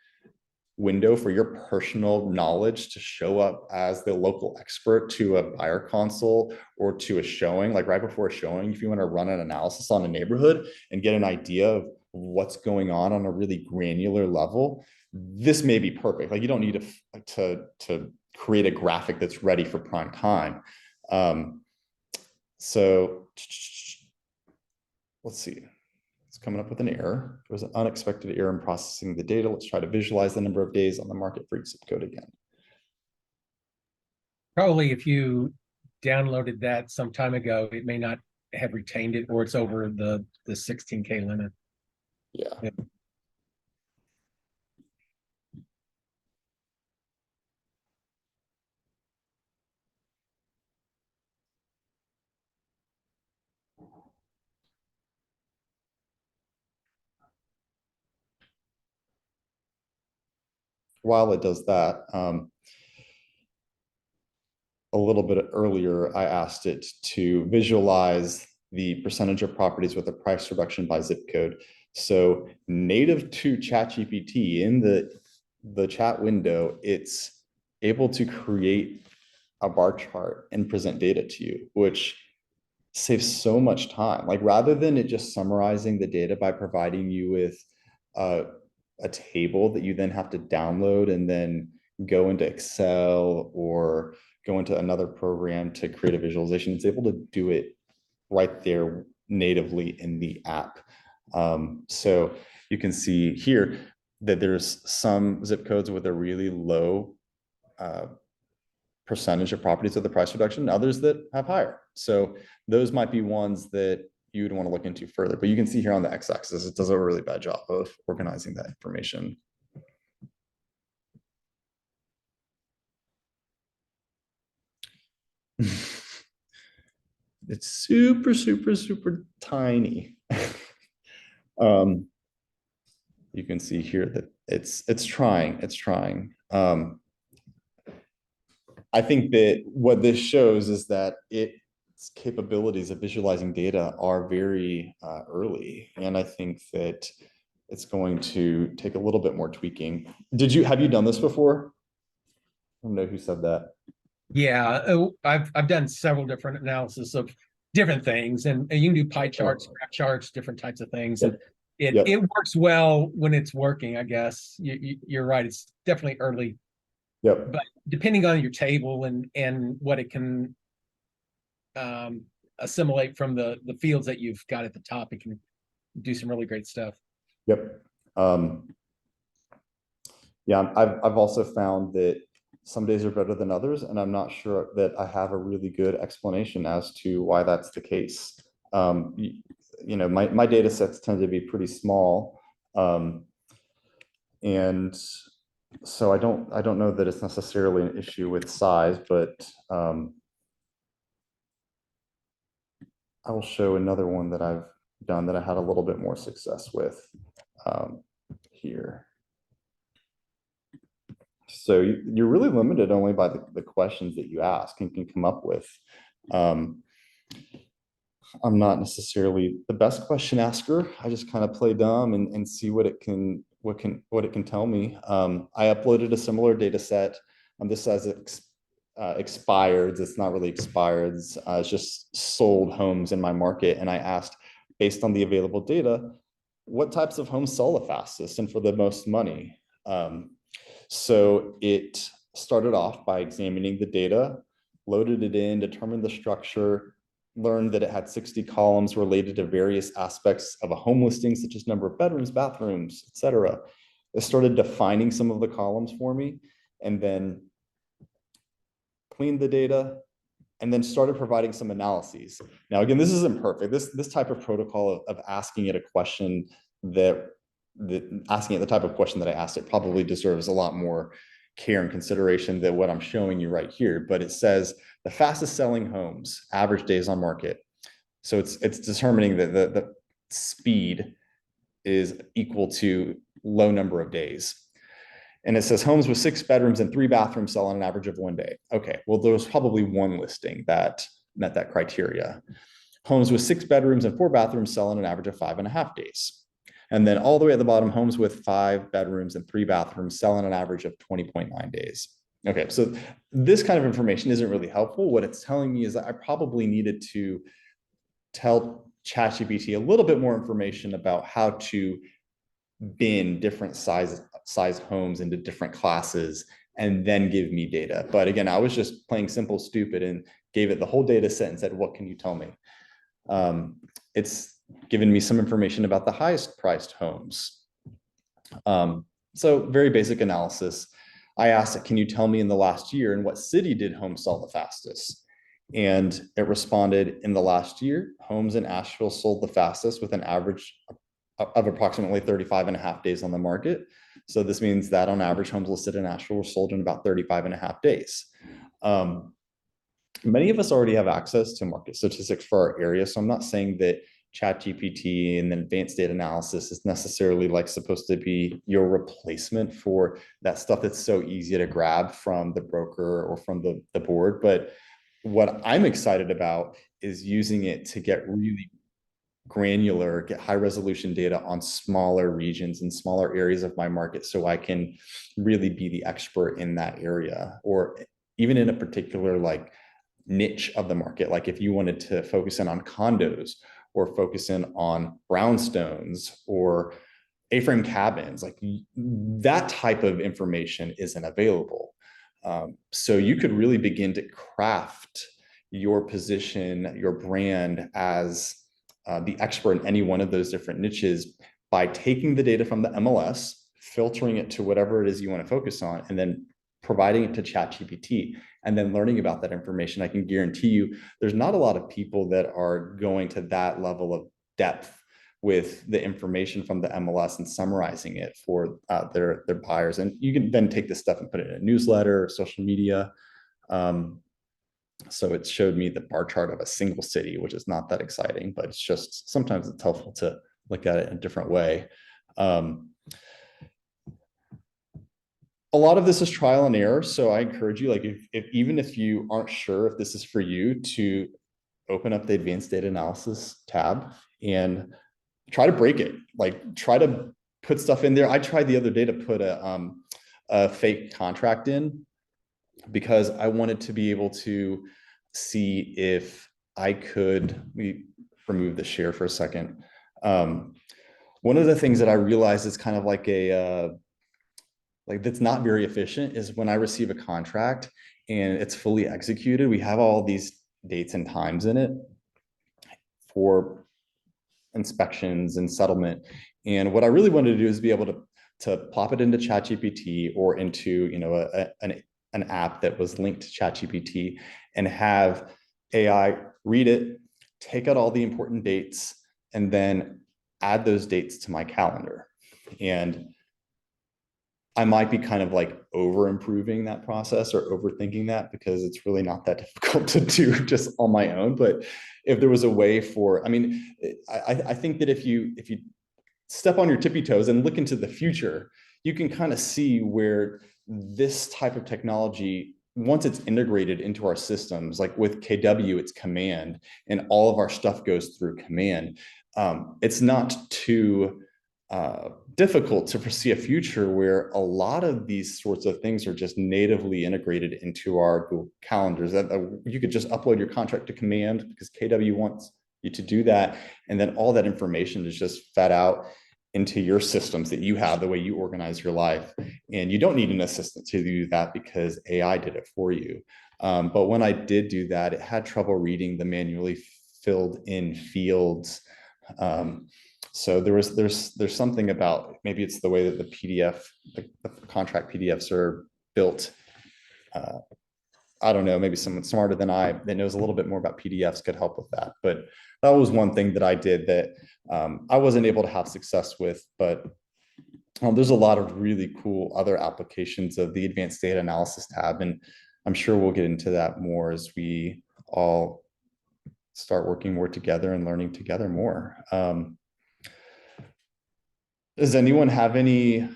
window for your personal knowledge to show up as the local expert to a buyer consult or to a showing, like right before a showing, if you want to run an analysis on a neighborhood and get an idea of what's going on a really granular level, this may be perfect. Like you don't need to create a graphic that's ready for prime time. So let's see. It's coming up with an error. There was an unexpected error in processing the data. Let's try to visualize the number of days on the market for each zip code again. Probably if you downloaded that some time ago, it may not have retained it, or it's over the 16K limit. Yeah. While it does that, a little bit earlier, I asked it to visualize the percentage of properties with a price reduction by zip code. So native to ChatGPT in the chat window, it's able to create a bar chart and present data to you, which saves so much time. Like rather than it just summarizing the data by providing you with a table that you then have to download and then go into Excel or go into another program to create a visualization, it's able to do it right there natively in the app. So you can see here that there's some zip codes with a really low percentage of properties with the price reduction, others that have higher. So those might be ones that you would want to look into further. But you can see here on the x-axis, it does a really bad job of organizing that information. It's super, super, super tiny. You can see here that it's trying. I think that what this shows is that its capabilities of visualizing data are very early, and I think that it's going to take a little bit more tweaking. Have you done this before? I don't know who said that. Yeah, I've done several different analysis of different things, and you can do pie charts, graph charts, different types of things. Yep. And it works well when it's working, I guess. You're right. It's definitely early. Yep. But depending on your table and what it can assimilate from the fields that you've got at the top, it can do some really great stuff. Yep. Yeah, I've also found that some days are better than others, and I'm not sure that I have a really good explanation as to why that's the case. You know, my data sets tend to be pretty small, and so I don't know that it's necessarily an issue with size, but I will show another one that I've done that I had a little bit more success with here. So you're really limited only by the questions that you ask and can come up with. I'm not necessarily the best question asker. I just kind of play dumb and see what it can tell me. I uploaded a similar data set. This says expired. It's not really expired. It's just sold homes in my market. And I asked, based on the available data, what types of homes sell the fastest and for the most money? So it started off by examining the data, loaded it in, determined the structure, learned that it had 60 columns related to various aspects of a home listing, such as number of bedrooms, bathrooms, etc. It started defining some of the columns for me, and then cleaned the data, and then started providing some analyses. Now, again, this isn't perfect. This type of protocol of asking it a question asking it the type of question that I asked it probably deserves a lot more care and consideration than what I'm showing you right here. But it says the fastest selling homes, average days on market. So it's determining the speed is equal to low number of days. And it says homes with 6 bedrooms and 3 bathrooms sell on an average of 1 day. Okay, well, there was probably one listing that met that criteria. Homes with 6 bedrooms and 4 bathrooms sell on an average of 5.5 days. And then all the way at the bottom, homes with 5 bedrooms and 3 bathrooms sell on an average of 20.9 days. Okay, so this kind of information isn't really helpful. What it's telling me is that I probably needed to tell ChatGPT a little bit more information about how to bin different size homes into different classes and then give me data. But again, I was just playing simple stupid and gave it the whole data set and said, what can you tell me? It's given me some information about the highest priced homes. So very basic analysis. I asked it, can you tell me in the last year in what city did homes sell the fastest? And it responded, in the last year, homes in Asheville sold the fastest with an average of approximately 35.5 days on the market. So this means that on average, homes listed in Asheville were sold in about 35.5 days. Many of us already have access to market statistics for our area. So I'm not saying that ChatGPT and then advanced data analysis is necessarily like supposed to be your replacement for that stuff that's so easy to grab from the broker or from the board. But what I'm excited about is using it to get really granular, get high resolution data on smaller regions and smaller areas of my market so I can really be the expert in that area, or even in a particular like niche of the market. Like if you wanted to focus in on condos or focus in on brownstones or A-frame cabins, like that type of information isn't available. So you could really begin to craft your position, your brand as the expert in any one of those different niches by taking the data from the MLS, filtering it to whatever it is you want to focus on, and then providing it to ChatGPT and then learning about that information. I can guarantee you there's not a lot of people that are going to that level of depth with the information from the MLS and summarizing it for their buyers. And you can then take this stuff and put it in a newsletter, social media. So it showed me the bar chart of a single city, which is not that exciting, but it's just sometimes it's helpful to look at it in a different way. A lot of this is trial and error. So I encourage you, like if even if you aren't sure if this is for you, to open up the advanced data analysis tab and try to break it. Like try to put stuff in there. I tried the other day to put a fake contract in because I wanted to be able to see if I could, we remove the share for a second. One of the things that I realized is kind of like that's not very efficient is when I receive a contract and it's fully executed, we have all these dates and times in it for inspections and settlement. And what I really wanted to do is be able to pop it into ChatGPT or into, you know, an app that was linked to ChatGPT and have AI read it, take out all the important dates, and then add those dates to my calendar. And I might be kind of like over improving that process or overthinking that because it's really not that difficult to do just on my own. But if there was a way for, I mean, I think that if you step on your tippy toes and look into the future, you can kind of see where this type of technology, once it's integrated into our systems, like with KW, it's command, and all of our stuff goes through command. It's not too difficult to foresee a future where a lot of these sorts of things are just natively integrated into our Google calendars. That you could just upload your contract to command because KW wants you to do that, and then all that information is just fed out into your systems that you have, the way you organize your life. And you don't need an assistant to do that because AI did it for you. But when I did do that, it had trouble reading the manually filled in fields. So there's something about, maybe it's the way that the PDF, the contract PDFs are built. I don't know, maybe someone smarter than I that knows a little bit more about PDFs could help with that. But that was one thing that I did that I wasn't able to have success with. But there's a lot of really cool other applications of the advanced data analysis tab. And I'm sure we'll get into that more as we all start working more together and learning together more. Does anyone have any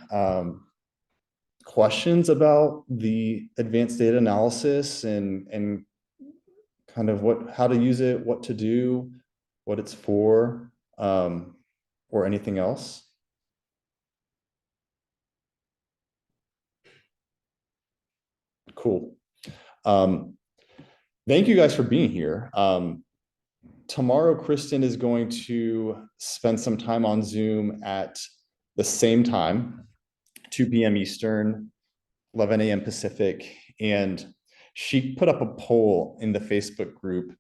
questions about the advanced data analysis and kind of how to use it, what to do, what it's for, or anything else? Cool. Thank you guys for being here. Tomorrow, Kristen is going to spend some time on Zoom at the same time, 2 p.m. Eastern, 11 a.m. Pacific, and she put up a poll in the Facebook group.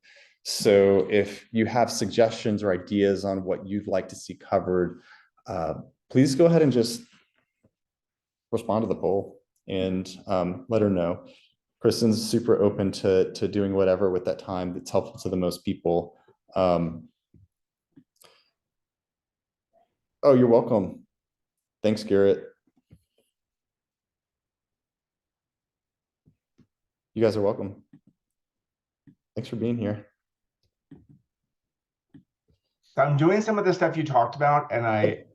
So if you have suggestions or ideas on what you'd like to see covered, please go ahead and just respond to the poll and let her know. Kristen's super open to doing whatever with that time that's helpful to the most people. Oh, you're welcome. Thanks, Garrett. You guys are welcome. Thanks for being here. So I'm doing some of the stuff you talked about, and I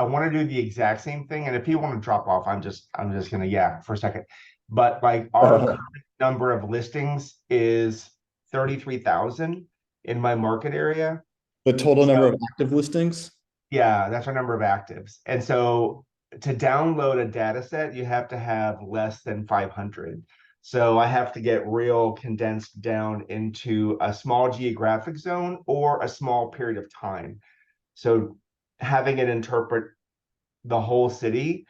want to do the exact same thing. And if people want to drop off, I'm just gonna for a second. But like our current number of listings is 33,000 in my market area. The total number of active listings? Yeah, that's our number of actives. And so to download a data set, you have to have less than 500. So I have to get real condensed down into a small geographic zone or a small period of time. So having it interpret the whole city.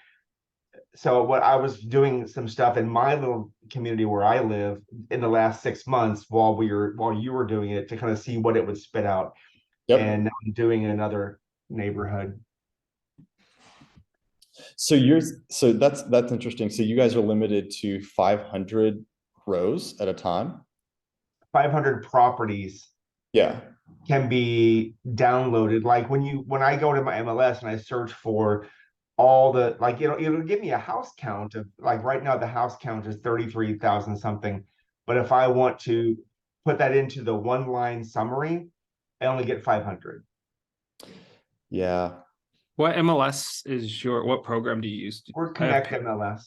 So what I was doing some stuff in my little community where I live in the last 6 months while you were doing it to kind of see what it would spit out. Yep. And now I'm doing in another neighborhood. So that's interesting. So you guys are limited to 500 rows at a time? 500 properties Yeah. can be downloaded. Like when I go to my MLS and I search for all the, like, it'll give me a house count of, like, right now the house count is 33,000 something. But if I want to put that into the one line summary, I only get 500. Yeah. What MLS is what program do you use? Or Connect MLS.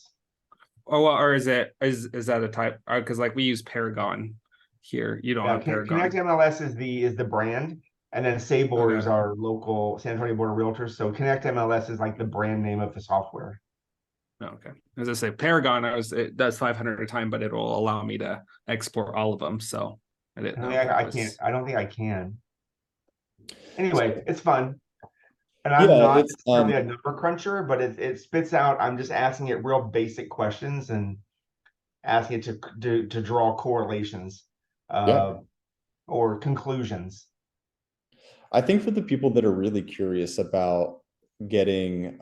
Oh, or is that a type? Because like we use Paragon here. You don't have Paragon. Connect MLS is the brand, and then Sabor is our local San Antonio Board of Realtors. So Connect MLS is like the brand name of the software. Okay. As I say, Paragon, it does 500 a time, but it'll allow me to export all of them. So I didn't know. I can't. I don't think I can. Anyway, it's fun. And Yeah, I'm not it's really a number cruncher, but it spits out. I'm just asking it real basic questions and asking it to draw correlations or conclusions. I think for the people that are really curious about getting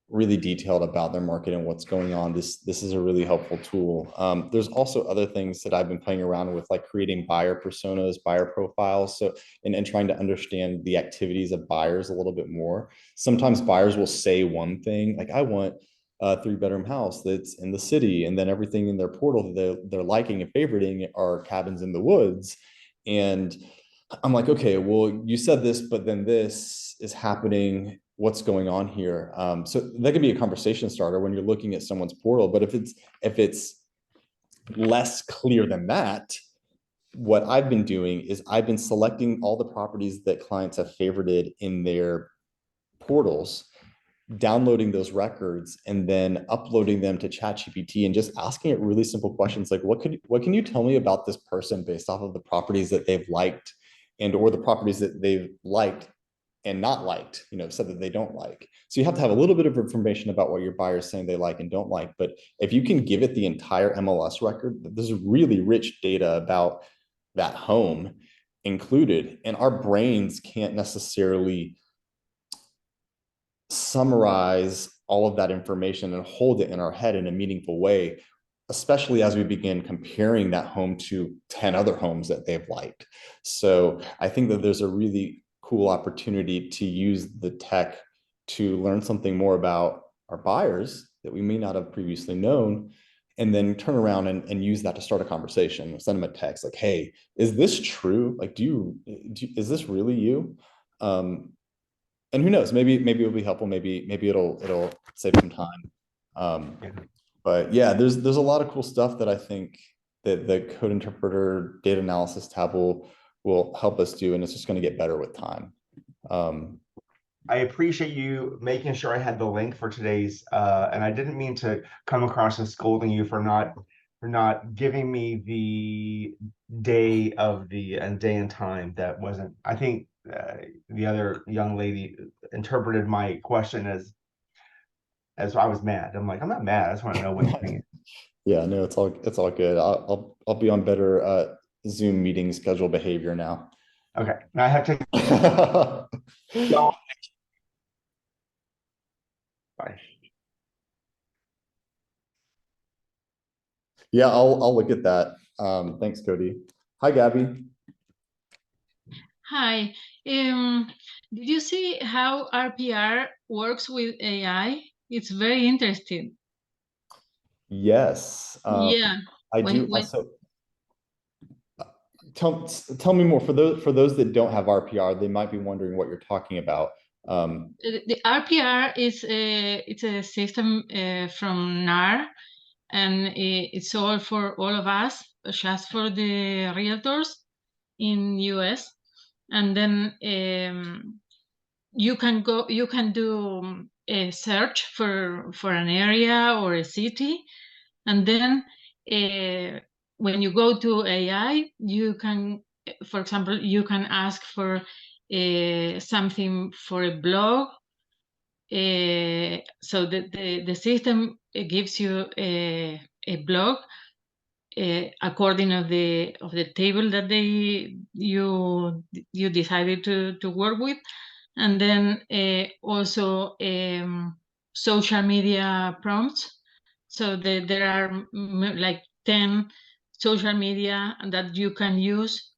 really detailed about their market and what's going on, this is a really helpful tool. There's also other things that I've been playing around with, like creating buyer personas, buyer profiles, so and trying to understand the activities of buyers a little bit more. Sometimes buyers will say one thing, like I want a 3-bedroom house that's in the city, and then everything in their portal that they're liking and favoriting are cabins in the woods. And I'm like, okay, well, you said this, but then this is happening. What's going on here? So that could be a conversation starter when you're looking at someone's portal. But if it's less clear than that, what I've been doing is I've been selecting all the properties that clients have favorited in their portals, downloading those records, and then uploading them to ChatGPT and just asking it really simple questions like, what can you tell me about this person based off of the properties that they've liked and or the properties that they've liked and not liked, said that they don't like. So you have to have a little bit of information about what your buyer's saying they like and don't like. But if you can give it the entire MLS record, there's really rich data about that home included. And our brains can't necessarily summarize all of that information and hold it in our head in a meaningful way, especially as we begin comparing that home to 10 other homes that they've liked. So I think that there's a really cool opportunity to use the tech to learn something more about our buyers that we may not have previously known, and then turn around and use that to start a conversation. Send them a text like, hey, is this true? Like, is this really you? and who knows, maybe it'll be helpful. Maybe it'll save some time. Yeah. But yeah, there's a lot of cool stuff that I think that the code interpreter data analysis tab will help us do, and it's just going to get better with time. I appreciate you making sure I had the link for today's, and I didn't mean to come across as scolding you for not giving me the day and time that wasn't. I think the other young lady interpreted my question as I was mad. I'm like, I'm not mad. I just want to know what you think. Yeah, no, it's all good. I'll be on better Zoom meeting schedule behavior now. Okay, now I have to go. Bye. Yeah, I'll look at that. Thanks, Cody. Hi, Gabby. Hi. Did you see how RPR works with AI? It's very interesting. Yes. Yeah. I do. So tell me more. For those that don't have RPR, they might be wondering what you're talking about. The RPR is it's a system from NAR, and it's all for all of us, just for the realtors in US. And then you can do a search for an area or a city, and then when you go to AI, you can, for example, you can ask for something for a blog. So the system gives you a blog according of the table that you decided to work with, and then also social media prompts. So there are like 10 social media that you can use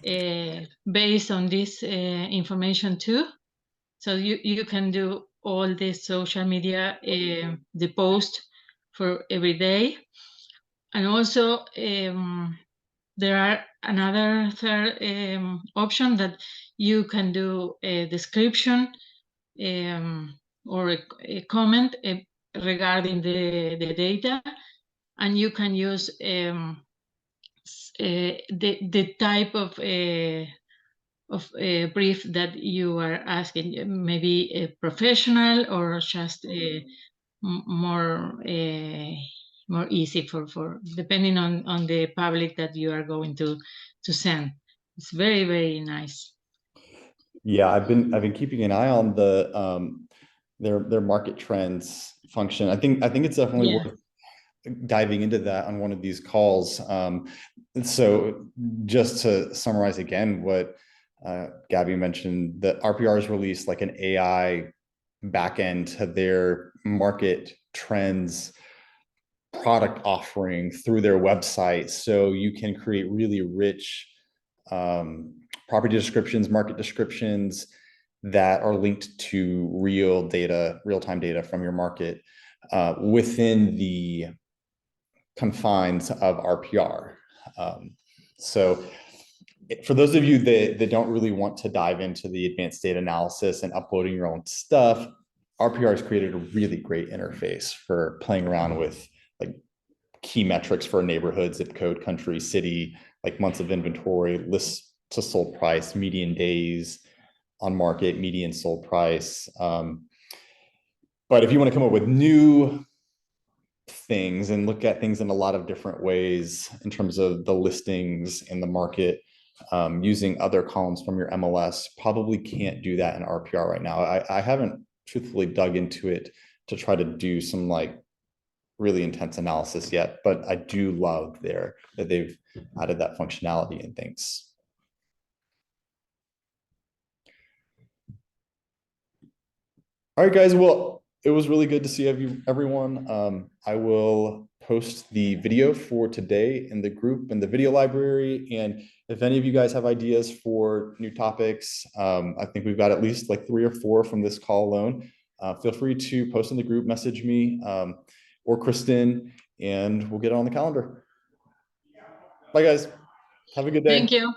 based on this information too. So you can do all the social media, the post for every day. And also there are another third option that you can do a description or a comment regarding the data, and you can use the type of brief that you are asking, maybe a professional or just more more easy for depending on the public that you are going to send. It's very, very nice. Yeah, I've been keeping an eye on the their market trends function. I think it's definitely worth diving into that on one of these calls. So just to summarize again, what Gabby mentioned, that RPR has released like an AI backend to their market trends product offering through their website. So you can create really rich property descriptions, market descriptions that are linked to real-time data from your market within the confines of RPR. So for those of you that don't really want to dive into the advanced data analysis and uploading your own stuff, RPR has created a really great interface for playing around with like key metrics for a neighborhood, zip code, country, city, like months of inventory, lists to sold price, median days on market, median sold price. But if you want to come up with new things and look at things in a lot of different ways in terms of the listings in the market, using other columns from your MLS, probably can't do that in RPR right now. I haven't truthfully dug into it to try to do some like really intense analysis yet, but I do love that they've added that functionality and things. All right, guys. Well, it was really good to see everyone. I will post the video for today in the group in the video library. And if any of you guys have ideas for new topics, I think we've got at least like 3 or 4 from this call alone. Feel free to post in the group, message me or Kristen, and we'll get it on the calendar. Bye, guys. Have a good day. Thank you.